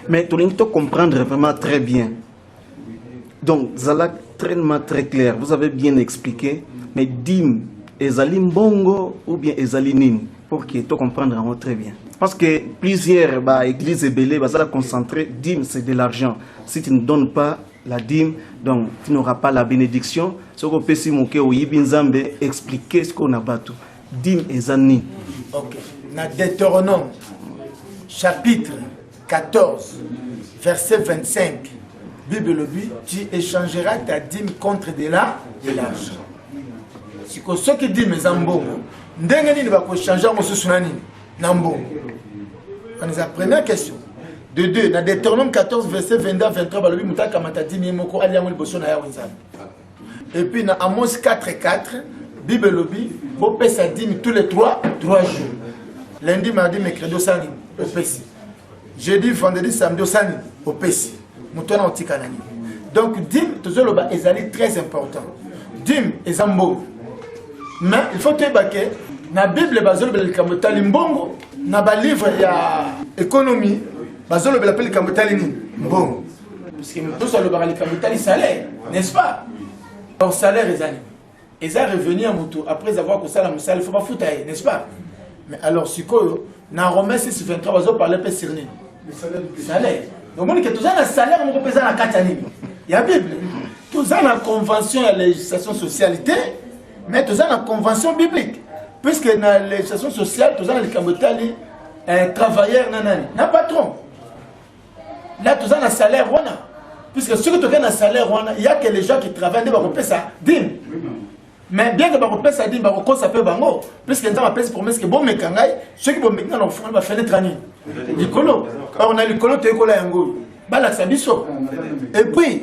Mais tu dois comprendre vraiment très bien. Donc, Zala, très clair. Vous avez bien expliqué. Mais dim, ezali mbongo ou bien ezali nini? Pour que tu comprennes vraiment très bien. Parce que plusieurs églises belées, ça concentré, dim c'est de l'argent. Si tu ne donnes pas la dîme, donc tu n'auras pas la bénédiction. Ce qu'on peut expliquer ce qu'on a battu. Dîme et zani. Ok. Dans Deutéronome, chapitre 14, verset 25, Bible dit, tu échangeras ta dîme contre de l'argent. Si ceux qui disent mes ambongo, ndengeni ne va pas changer mon sousunani, nambo. On est la première question. De deux, dans Deutéronome 14, verset 22 23, balobi mutaka matadi mimoko aliamul bosona ya winzam. Et puis dans Amos 4 4, Bible lobby, faut payer sa dîme tous les 3 jours. Lundi, mardi, mercredi, sani, au Pessi. Jeudi, vendredi, samedi, sani, au Pessi. Moutona otikanani. Donc dîme, toujours le bas, est très important. Dîme, est zambo. Mais il faut que la Bible bazolo bel kamotali mbongo na ba livre ya économie bazolo bel appel kamotali ni mbongo parce que tout ça le bal kamotali salaire, n'est-ce pas? Or salaire ils ont revenu à moto après avoir que ça la musala il faut pas foutre, n'est-ce pas? Mais alors sikoyo na Romains 6:23 bazo parler pe sur ni salaire. Donc on dit que tout ça na salaire on peut peser na katani. Il y a Bible. Tout ça na convention et législation socialité. Mais tout ça dans la convention biblique. Puisque dans la législation sociale, tout ça dans le Kambotali, un travailleur, un patron. Là, tout ça dans le salaire, puisque ceux qui ont un salaire, il n'y a que les gens qui travaillent, ils vont payer ça, dim. Mais bien que vous payer ça, dim, vous ça peut bango. Puisque nous avons fait promesse que bon, mais quand ceux qui vont maintenant dans le fond, ils vont faire les traîner. L'icolo. Or, on a l'icolo, tu es collé à un goût. Et puis,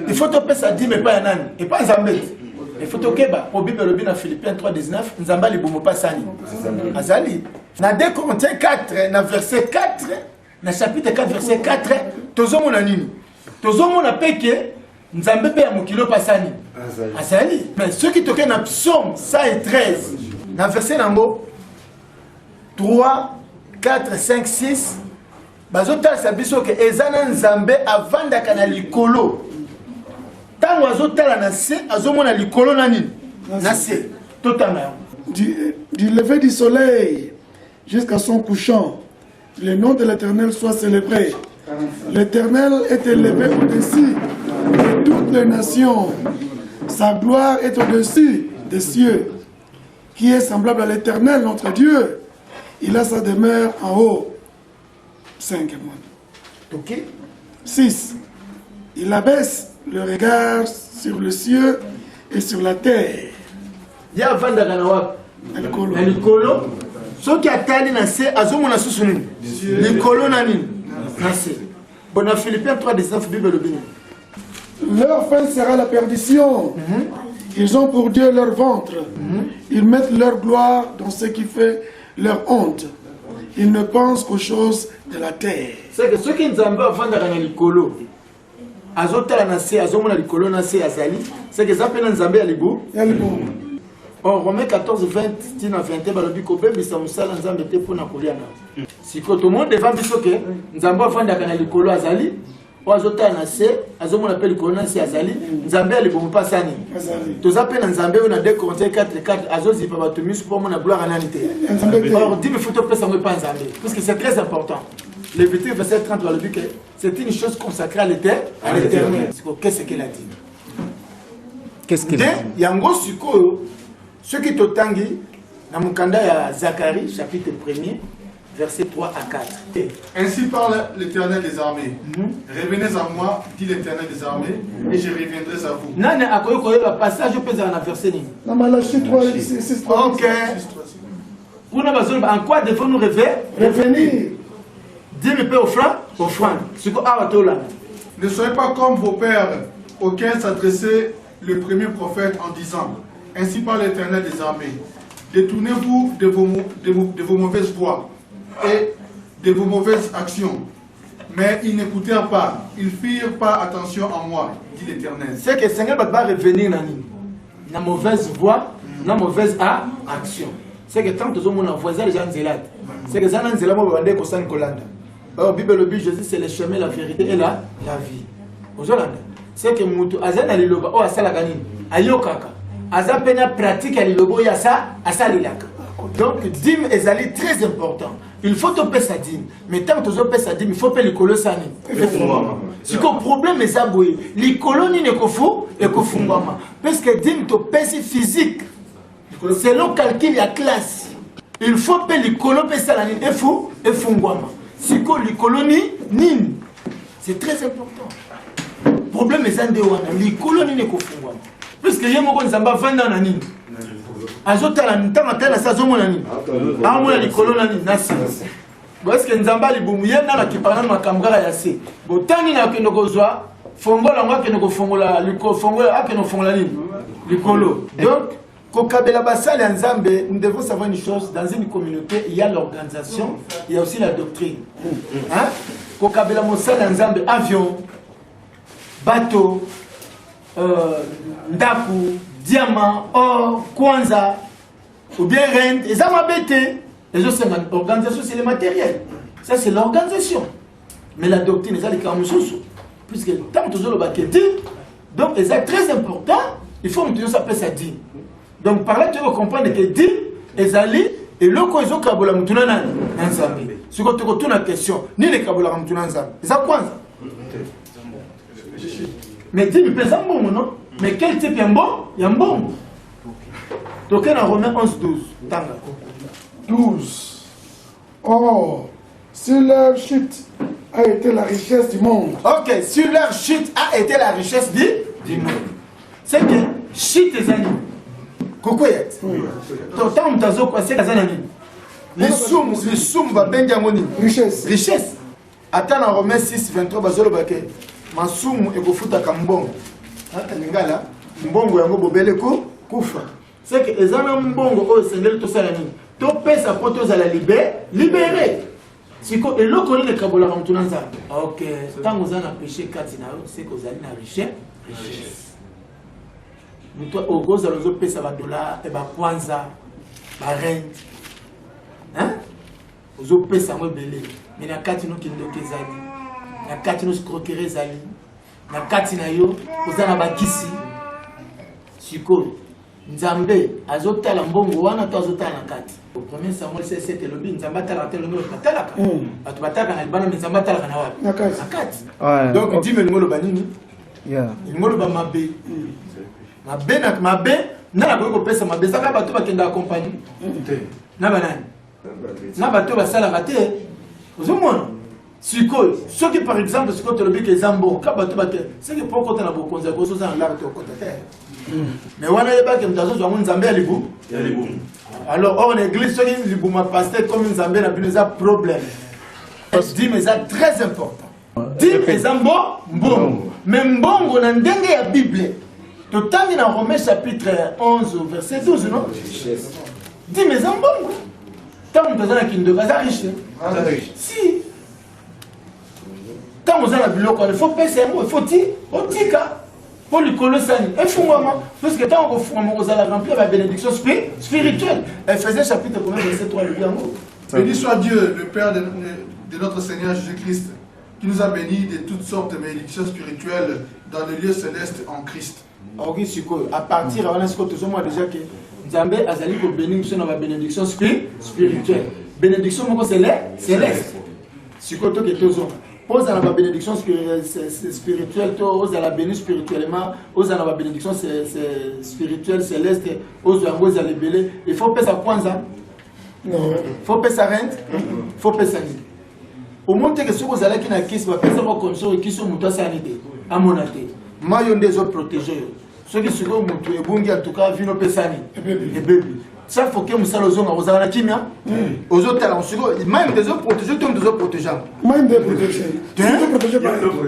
il faut te payer ça, dim, mais pas un an. Et pas un zambé. Il faut que au Bible le dans Philippiens 3:19 nzamba libomo pasani azali na 2 Corinthiens 4 na verset 4 na chapitre 4 verset 4 tozomona nini tozomona peke nzambe pe ya mokilo pasani azali. Mais ceux qui toquent na psaume 113 na verset nango 3 4 5 6 bazota sa biso ke ezana nzambe avandaka na likolo. Du lever du soleil jusqu'à son couchant, le nom de l'Éternel soit célébré. L'Éternel est élevé au-dessus de toutes les nations. Sa gloire est au-dessus des cieux. Qui est semblable à l'Éternel, notre Dieu? Il a sa demeure en haut. 5. 6. Il abaisse le regard sur le cieux et sur la terre. Il y a Vandaganawa. L'icolo. Ceux qui attendent Nassé, Azomona Sousouni. L'icolo Nani. Nassé. Bon, à Philippiens 3:19, Bible le béni. Leur fin sera la perdition. Ils ont pour Dieu leur ventre. Ils mettent leur gloire dans ce qui fait leur honte. Ils ne pensent qu'aux choses de la terre. C'est que ceux qui nous envoient Vandagana l'icolo. Azotala nase azomona likolo nase azali c'est que ça pena nzambe ya libu en Romains 14 20 tina 20 balobi ko bebisa musala nzambe te pona koliana siko to monde devant biso ke nzambe afanda kana likolo azali o azotala nase azomona pe likolo nase azali nzambe ya libu pasani to za pena nzambe na 2 Corinthiens 4:4 azozipa bato misu pour mona gloire anani te alors dis me photo pesa ngwe pa nzambe parce que c'est très important. Lévitique verset 30 va le dire que c'est une chose consacrée à l'Éternel. Qu'est-ce qu'il a dit? Qu'est-ce qu'il a dit? Yango Suko, ceux qui t'otangi, dans mon candidat à Zacharie, chapitre 1er, versets 3 à 4. Ainsi parle l'Éternel des armées. Revenez à moi, dit l'Éternel des armées, et je reviendrai à vous. Non, le passage, je peux dire un verset. Non, Malachie 3, 6, 3. Ok. En quoi devons-nous revenir? Dis-le offrande. Ne soyez pas comme vos pères, auxquels s'adressait le premier prophète en disant: ainsi parle l'Éternel des armées. Détournez-vous de vos mauvaises voies et de vos mauvaises actions. Mais ils n'écoutèrent pas, ils firent pas attention à moi, dit l'Éternel. C'est que le Seigneur va revenir dans la mauvaise voie, dans la mauvaise action. C'est que tant que nous avons voisin les gens zélades, c'est que les gens zélades vont vendre comme ça Nicolanda. La Bible le dit, Jésus c'est le chemin, la vérité et la vie. Aujourd'hui, c'est que Moutou Azana Liloba, oh Asala Ganine, Ayokaka, Azapena pratique à Lilobo Yasa, Asalilaka. Donc, dîme est très important. Il faut topper sa dîme. Mais tant que tu topes sa dîme, il faut payer le colo sani. Si le problème est aboué, les colonies ne kofou et kofungama. Parce que dîme to pèse physique. C'est le calcul à classe. Il faut payer le colo pèse salani et fou et fungama. Si les colonies nini. C'est très important. Le problème est que les colonies ne kofungama. Parce que yemo nzamba vanda na nini. Azotala ntanga tala sazomona nini amona likolo na nini nasi parce que nzamba libumu yena na kipana makambara ya se botani na kendo kozwa fongola ngwa kendo kofongola liko fongola akeno fongola nini likolo. Donc kokabela basale nzambe, nous devons savoir une chose, dans une communauté il y a l'organisation, il y a aussi la doctrine. Hein? Kokabela mosala nzambe, avion, bateau, ndaku, diamant, or, kwanza, ou bien rente, et ça m'a bêté. Les autres, c'est l'organisation, c'est le matériel. Ça, c'est l'organisation. Mais la doctrine, c'est les carmes sous. Puisque tant que tu as le baquet, donc, c'est très important, il faut que tu aies ça dit. Donc, par là, tu vas comprendre que dit, et le quoi, ils ont kabola mutuna nzambe. Si tu as une question, ni les kabola mutuna nzambe. C'est ça quoi? Mais dis, mais pesant bon, non? Mais quel type est bon? Il y a un bon. Donc, on a Romains 11, 12. 12. Oh, si leur chute a été la richesse du monde. Ok, si leur chute a été la richesse du monde. C'est que chute les animaux. Coucou, tant que tu as quoi, c'est les animaux. Les soums, va bien diamoni. Richesse. Richesse. Attends, en Romains 6, 23, bazolo baké. Ma soum et go futa kambong. Ngala, mbongo yango bobele ko kufa. C'est que ezana mbongo o sengeli to sala nini. To pesa poto za la libérer. Siko eloko ni kabola mtuna nzambe. OK, tango zana péché kati na yo, c'est que ozali na richesse. Muto ogoza lozo pesa ba dollar e ba kwanza ba rent. Hein? Ozo pesa mo belé. Mais na kati no kindoke zali. Na kati no scroquerie zali. Na kati na yo ozana bakisi. Siko nzambe azotala mbongo wana to azotala na kati. Au premier Samuel 7 lobi nzamba tala telo ngo batalaka. Atu bataka na libana nzamba tala na wapi? Na kati. Donc dit me ngolo banini? Yeah. Ngolo ba mabe. Mabe na la ko pesa mabe saka bato bakenda accompagner. Na banani. Na bato basala kate. Ozomona. Siko, ce qui par exemple, ce que tu as dit que Zambo, c'est que pour côté na beaucoup de choses dans l'art de côté. Mais on a pas que nous avons un Zambé à l'ibou. Alors, on église, ce qui l'ibou m'a passé comme un Zambé n'a plus de problème. Dit, mais c'est très important. Dit, mais Zambo, bon. Mais bon, on a dengue la Bible. Tout le temps, dans Romains chapitre 11, verset 12, non? Dit, mais Zambo. Tant que nous avons un kindo, c'est riche. Si. Quand vous avez la biloko, il faut passer un mot, il faut dire, pour le colossal, il faut vraiment, parce que quand vous allez remplir la bénédiction spirituelle, Ephésiens chapitre 1, verset 3, le bien mot. Béni soit Dieu, le Père de notre Seigneur Jésus-Christ, qui nous a bénis de toutes sortes de bénédictions spirituelles dans les lieux célestes en Christ. À partir de ce que tu as déjà que Zambé a zali pour bénédiction dans la bénédiction spirituelle. Bénédiction, c'est céleste. Ce que tu as aux à la bénédiction spirituelle, aux à la béni spirituellement, aux à la bénédiction spirituelle céleste, aux à la belé. Il faut payer sa kwanza. Il faut payer sa rente. Il faut payer sa nid. Au moins que ce que vous allez qui n'a qu'est-ce va payer sa condition et qui sont moutons sanité. À mon athée. Maillon des autres protégés. Ceux qui sont moutons et bungi en tout cas vino pesani. Et bébé. Ça faut que nous saluons aux Anakimia, aux autres talents, même des autres protégés, comme des autres protégés. Même des protégés.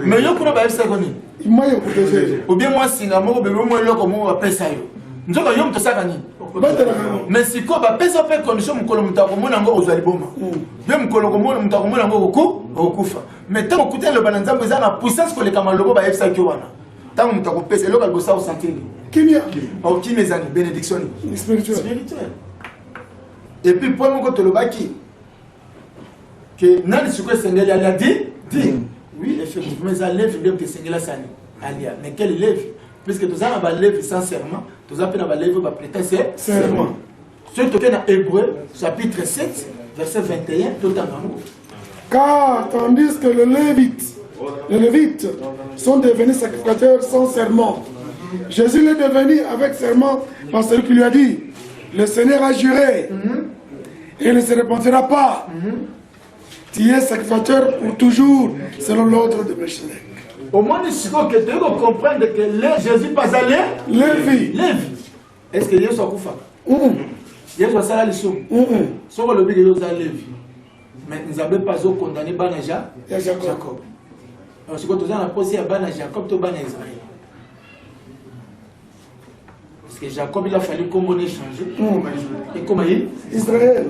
Mais il y a pour la seconde. Ou bien moi, si l'amour, moi, là, comme on appelle ça. Nous avons tout ça. Mais si quoi, bah, pèse pas condition, mon colon, mon ango, aux aliboma. Même colon, mon ango, au kufa. Mais tant que le bananza, vous avez la puissance que les camarades, bah, ça qui wana. Tant que vous pèse, le local, vous savez, santé. Qui mes amis, bénédiction spirituelle. Et puis, pour moi, quand le baki, que nani sikoyo esengeli alia di oui effectivement eza lève nde moto esengeli asani alia mais quelle lève puisque toza na balève sincèrement toza mpe na balève baprêter serment soki toke na Hébreu chapitre 7 verset 21 totanga yango. Car tandis que les Lévites sont devenus sacrificateurs sans serment, Jésus l'est devenu avec serment par celui qui lui a dit, le Seigneur a juré et il ne se repentira pas. Tu es sacrificateur pour toujours selon l'ordre de Melchizedek. Au moins, il faut que tu comprennes que Jésus pas allé Lévi. Est-ce que Jésus a koufa? Jésus a sala les sommes. Sauf le but que Jésus a Lévi. Mais nous n'avons pas condamné Banaja et Jacob. Alors, si vous avez posé à Banaja Jacob, tu vas Israël. Parce que Jacob, il a fallu qu'on changer. Et comment il? Israël.